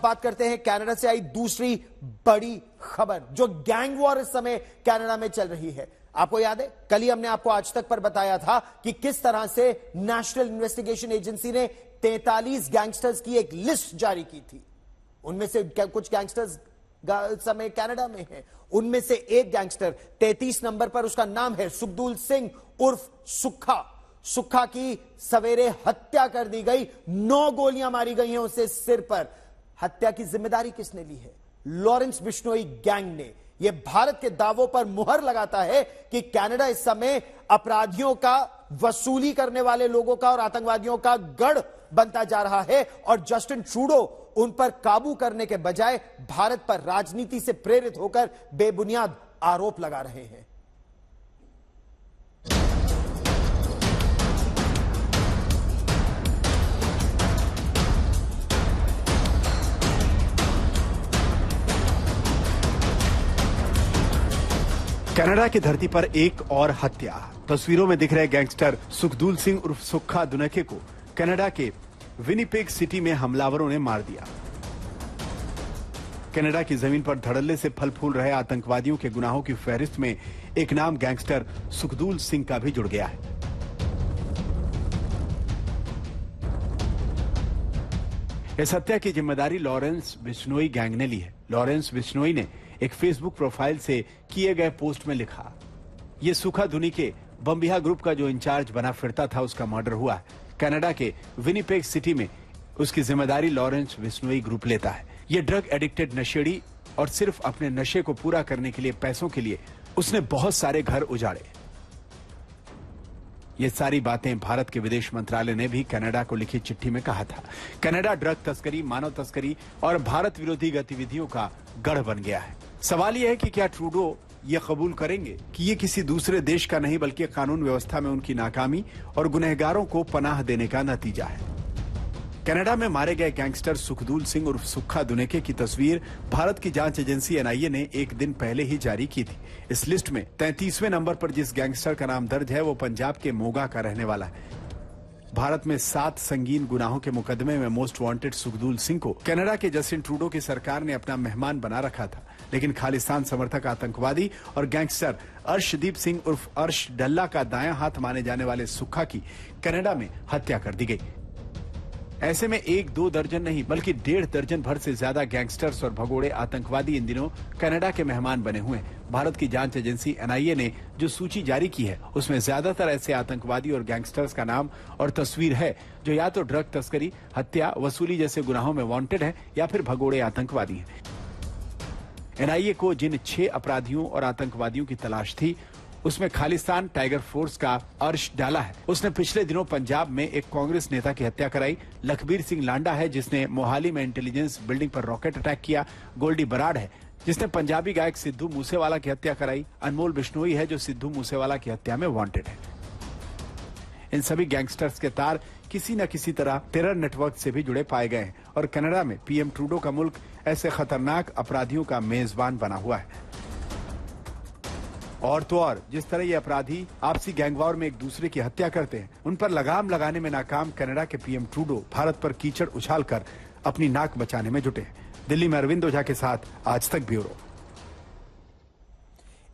बात करते हैं कनाडा से आई दूसरी बड़ी खबर, जो गैंग वॉर इस समय कनाडा में चल रही है। आपको याद है, कल ही हमने आपको आज तक पर बताया था कि किस तरह से नेशनल इन्वेस्टिगेशन एजेंसी ने 43 गैंगस्टर्स की एक लिस्ट जारी की थी। उनमें से कुछ गैंगस्टर्स समय कनाडा में हैं। उनमें से एक गैंगस्टर 33 नंबर पर, उसका नाम है सुखदूल सिंह उर्फ सुक्खा। सुक्खा की सवेरे हत्या कर दी गई, 9 गोलियां मारी गई हैं उसे सिर पर। हत्या की जिम्मेदारी किसने ली है? लॉरेंस बिश्नोई गैंग ने। यह भारत के दावों पर मुहर लगाता है कि कनाडा इस समय अपराधियों का, वसूली करने वाले लोगों का और आतंकवादियों का गढ़ बनता जा रहा है, और जस्टिन ट्रूडो उन पर काबू करने के बजाय भारत पर राजनीति से प्रेरित होकर बेबुनियाद आरोप लगा रहे हैं। कनाडा की धरती पर एक और हत्या। तस्वीरों में दिख रहे गैंगस्टर सुखदूल सिंह उर्फ सुक्खा दुनके को कनाडा के विनिपेग सिटी में हमलावरों ने मार दिया। कनाडा की जमीन पर धड़ल्ले से फल फूल रहे आतंकवादियों के गुनाहों की फहरिस्त में एक नाम गैंगस्टर सुखदूल सिंह का भी जुड़ गया है। इस हत्या की जिम्मेदारी लॉरेंस बिश्नोई गैंग ने ली है। लॉरेंस बिश्नोई ने एक फेसबुक प्रोफाइल से किए गए पोस्ट में लिखा, यह सुखा धुनी के बम्बिहा ग्रुप का जो इंचार्ज बना फिरता था, उसका मर्डर हुआ है। कनाडा के विनिपेग सिटी में उसकी जिम्मेदारी लॉरेंस बिश्नोई ग्रुप लेता है। यह ड्रग एडिक्टेड नशेड़ी, और सिर्फ अपने नशे को पूरा करने के लिए, पैसों के लिए उसने बहुत सारे घर उजाड़े। ये सारी बातें भारत के विदेश मंत्रालय ने भी कनाडा को लिखी चिट्ठी में कहा था। कनाडा ड्रग तस्करी, मानव तस्करी और भारत विरोधी गतिविधियों का गढ़ बन गया है। सवाल यह है कि क्या ट्रूडो ये कबूल करेंगे कि ये किसी दूसरे देश का नहीं, बल्कि कानून व्यवस्था में उनकी नाकामी और गुनहगारों को पनाह देने का नतीजा है। कनाडा में मारे गए गैंगस्टर सुखदूल सिंह उर्फ सुक्खा दुनके की तस्वीर भारत की जांच एजेंसी एनआईए ने एक दिन पहले ही जारी की थी। इस लिस्ट में 33वें नंबर पर जिस गैंगस्टर का नाम दर्ज है, वो पंजाब के मोगा का रहने वाला है। भारत में 7 संगीन गुनाहों के मुकदमे में मोस्ट वांटेड सुखदूल सिंह को कनाडा के जस्टिन ट्रूडो की सरकार ने अपना मेहमान बना रखा था, लेकिन खालिस्तान समर्थक आतंकवादी और गैंगस्टर अर्शदीप सिंह उर्फ अर्श डल्ला का दायां हाथ माने जाने वाले सुक्खा की कनाडा में हत्या कर दी गई। ऐसे में 1-2 दर्जन नहीं, बल्कि 1.5 दर्जन भर से ज्यादा गैंगस्टर्स और भगोड़े आतंकवादी इन दिनों कनाडा के मेहमान बने हुए हैं। भारत की जांच एजेंसी एनआईए ने जो सूची जारी की है, उसमें ज्यादातर ऐसे आतंकवादी और गैंगस्टर्स का नाम और तस्वीर है जो या तो ड्रग तस्करी, हत्या, वसूली जैसे गुनाहों में वांटेड है, या फिर भगोड़े आतंकवादी हैं। एनआईए को जिन 6 अपराधियों और आतंकवादियों की तलाश थी, उसमें खालिस्तान टाइगर फोर्स का अर्श डाला है। उसने पिछले दिनों पंजाब में एक कांग्रेस नेता की हत्या कराई। लखबीर सिंह लांडा है जिसने मोहाली में इंटेलिजेंस बिल्डिंग पर रॉकेट अटैक किया। गोल्डी बराड़ है जिसने पंजाबी गायक सिद्धू मूसेवाला की हत्या कराई। अनमोल बिश्नोई है जो सिद्धू मूसेवाला की हत्या में वांटेड है। इन सभी गैंगस्टर्स के तार किसी न किसी तरह टेरर नेटवर्क से भी जुड़े पाए गए हैं, और कनाडा में पीएम ट्रूडो का मुल्क ऐसे खतरनाक अपराधियों का मेजबान बना हुआ है। और तो और जिस तरह ये अपराधी आपसी गैंगवॉर में एक दूसरे की हत्या करते हैं, उन पर लगाम लगाने में नाकाम कनाडा के पीएम ट्रूडो भारत पर कीचड़ उछालकर अपनी नाक बचाने में जुटे हैं। दिल्ली में अरविंद ओझा के साथ आज तक ब्यूरो।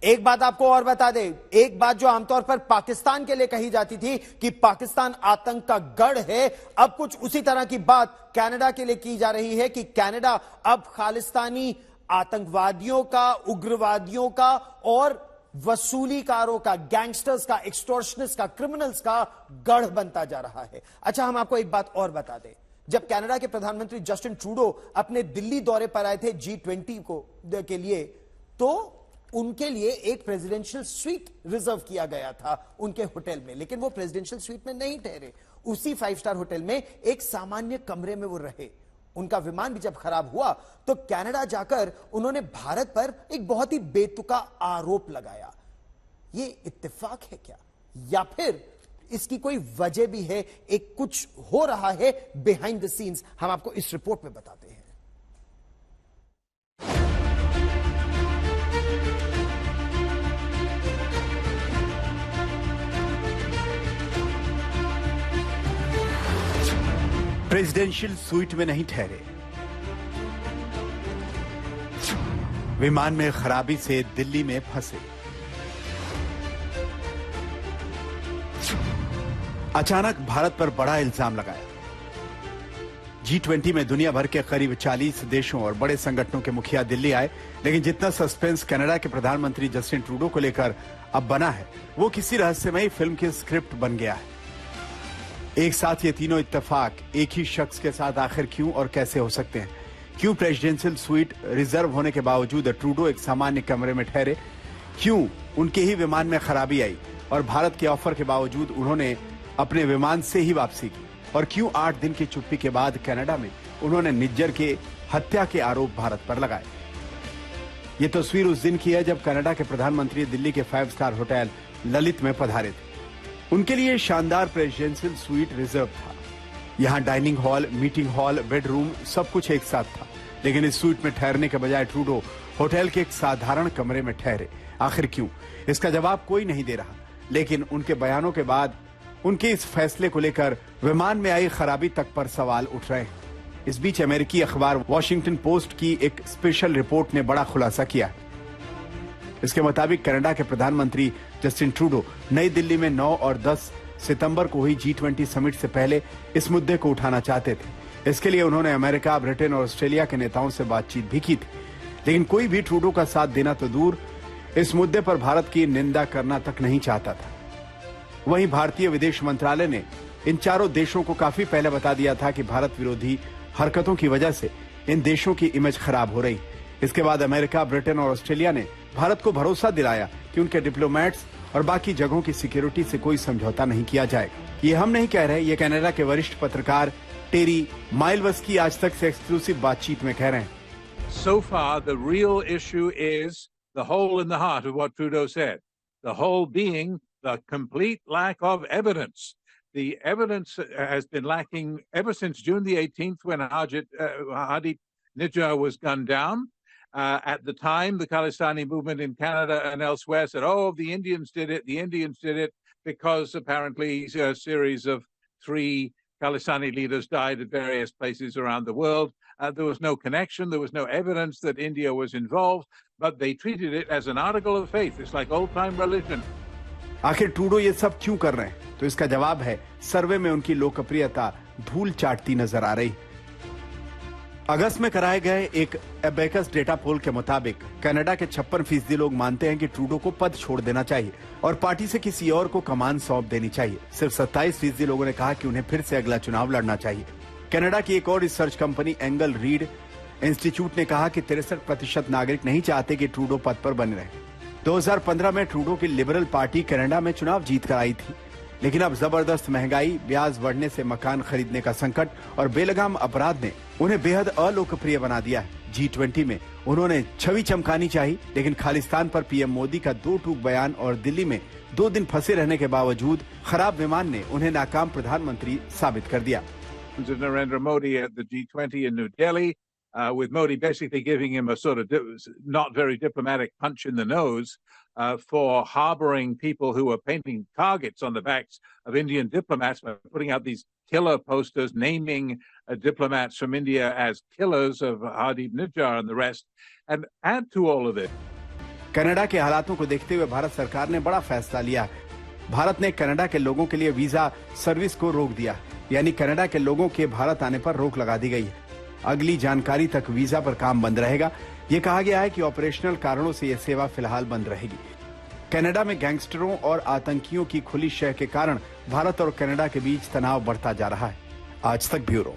एक बात आपको और बता दें, एक बात जो आमतौर पर पाकिस्तान के लिए कही जाती थी कि पाकिस्तान आतंक का गढ़ है, अब कुछ उसी तरह की बात कनाडा के लिए की जा रही है कि कनाडा अब खालिस्तानी आतंकवादियों का, उग्रवादियों का और वसूलीकारों का, गैंगस्टर्स का, एक्सटॉर्शनिस्ट का, क्रिमिनल्स का गढ़ बनता जा रहा है। अच्छा, हम आपको एक बात और बता दें, जब कनाडा के प्रधानमंत्री जस्टिन ट्रूडो अपने दिल्ली दौरे पर आए थे G20 के लिए, तो उनके लिए एक प्रेसिडेंशियल स्वीट रिजर्व किया गया था उनके होटल में, लेकिन वो प्रेसिडेंशियल स्वीट में नहीं ठहरे। उसी 5 स्टार होटल में एक सामान्य कमरे में वो रहे। उनका विमान भी जब खराब हुआ तो कनाडा जाकर उन्होंने भारत पर एक बहुत ही बेतुका आरोप लगाया। ये इत्तेफाक है क्या, या फिर इसकी कोई वजह भी है? एक कुछ हो रहा है बिहाइंड द सीन्स, हम आपको इस रिपोर्ट में बताते हैं। प्रेसिडेंशियल स्वीट में नहीं ठहरे, विमान में खराबी से दिल्ली में फंसे। अचानक भारत पर बड़ा इल्जाम लगाया। G20 में दुनिया भर के करीब 40 देशों और बड़े संगठनों के मुखिया दिल्ली आए, लेकिन जितना सस्पेंस कनाडा के प्रधानमंत्री जस्टिन ट्रूडो को लेकर अब बना है, वो किसी रहस्यमयी फिल्म की स्क्रिप्ट बन गया है। एक साथ ये तीनों इत्तेफाक एक ही शख्स के साथ आखिर क्यों और कैसे हो सकते हैं? क्यों प्रेसिडेंशियल स्वीट रिजर्व होने के बावजूद ट्रूडो एक सामान्य कमरे में ठहरे? क्यों उनके ही विमान में खराबी आई और भारत के ऑफर के बावजूद उन्होंने अपने विमान से ही वापसी की? और क्यों 8 दिन की चुप्पी के बाद कनाडा में उन्होंने निज्जर के हत्या के आरोप भारत पर लगाए? ये तस्वीर उस दिन की है जब कनाडा के प्रधानमंत्री दिल्ली के 5 स्टार होटल ललित में पधारे थे। उनके लिए शानदार प्रेसिडेंशियल स्वीट रिजर्व था। यहां dining hall, meeting hall, bedroom सब कुछ एक साथ था, लेकिन इस स्वीट में ठहरने के बजाय ट्रूडो होटल के एक साधारण कमरे में ठहरे। आखिर क्यों? इसका जवाब कोई नहीं दे रहा, लेकिन उनके बयानों के बाद उनके इस फैसले को लेकर विमान में आई खराबी तक पर सवाल उठ रहे हैं। इस बीच अमेरिकी अखबार वॉशिंगटन पोस्ट की एक स्पेशल रिपोर्ट ने बड़ा खुलासा किया है। इसके मुताबिक कनाडा के प्रधानमंत्री जस्टिन ट्रूडो नई दिल्ली में 9 और 10 सितंबर को हुई G20 समिट से पहले इस मुद्दे को उठाना चाहते थे। इसके लिए उन्होंने अमेरिका, ब्रिटेन और ऑस्ट्रेलिया के नेताओं से बातचीत भी की थी, लेकिन कोई भी ट्रूडो का साथ देना तो दूर, इस मुद्दे पर भारत की निंदा करना तक नहीं चाहता था। वहीं भारतीय विदेश मंत्रालय ने इन चारों देशों को काफी पहले बता दिया था कि भारत विरोधी हरकतों की वजह से इन देशों की इमेज खराब हो रही। इसके बाद अमेरिका, ब्रिटेन और ऑस्ट्रेलिया ने भारत को भरोसा दिलाया कि उनके डिप्लोमेट्स और बाकी जगहों की सिक्योरिटी से कोई समझौता नहीं किया जाएगा। ये हम नहीं कह रहे, ये कनाडा के वरिष्ठ पत्रकार टेरी माइलवस की आज तक से एक्सक्लूसिव बातचीत में कह रहे हैं। So far, the real issue is the hole in the heart of what Trudeau said. The hole being the complete lack of evidence. The evidence has been lacking ever since June the 18th when Hardeep Nijjar was gunned down. At the time, the Khalistani movement in Canada and elsewhere said, oh, the Indians did it, because apparently a series of 3 Khalistani leaders died at various places around the world. There was no connection, there was no evidence that India was involved, but they treated it as an article of faith. It's like old-time religion. आखिर Trudeau ये सब क्यों कर रहे हैं? तो इसका जवाब है, सर्वे में उनकी लोकप्रियता धूल चाटती नजर आ रही। अगस्त में कराए गए एक एबेकस डेटा पोल के मुताबिक कनाडा के 56% लोग मानते हैं कि ट्रूडो को पद छोड़ देना चाहिए और पार्टी से किसी और को कमान सौंप देनी चाहिए। सिर्फ 27% लोगों ने कहा कि उन्हें फिर से अगला चुनाव लड़ना चाहिए। कनाडा की एक और research company angle read institute ने कहा कि 63% नागरिक नहीं चाहते कि ट्रूडो पद पर बने रहे। 2015 में ट्रूडो की लिबरल पार्टी कनाडा में चुनाव जीत कर आई थी, लेकिन अब जबरदस्त महंगाई, ब्याज बढ़ने से मकान खरीदने का संकट और बेलगाम अपराध ने उन्हें बेहद अलोकप्रिय बना दिया है। G20 में उन्होंने छवि चमकानी चाहिए, लेकिन खालिस्तान पर पीएम मोदी का 2 टूक बयान और दिल्ली में 2 दिन फंसे रहने के बावजूद खराब विमान ने उन्हें नाकाम प्रधानमंत्री साबित कर दिया। Narendra Modi at the G20 in New Delhi, with Modi basically giving him a sort of not very diplomatic punch in the nose for harboring people who were painting targets on the backs of Indian diplomats by putting out these killer posters naming diplomats from India as killers of Hardeep Nijjar and the rest. And add to all of it, Canada के हालातों को देखते हुए भारत सरकार ने बड़ा फैसला लिया। भारत ने कनाडा के लोगों के लिए वीजा सर्विस को रोक दिया, यानी कनाडा के लोगों के भारत आने पर रोक लगा दी गई है। अगली जानकारी तक वीजा पर काम बंद रहेगा। ये कहा गया है कि ऑपरेशनल कारणों से यह सेवा फिलहाल बंद रहेगी। कनाडा में गैंगस्टरों और आतंकियों की खुली शह के कारण भारत और कनाडा के बीच तनाव बढ़ता जा रहा है। आज तक ब्यूरो।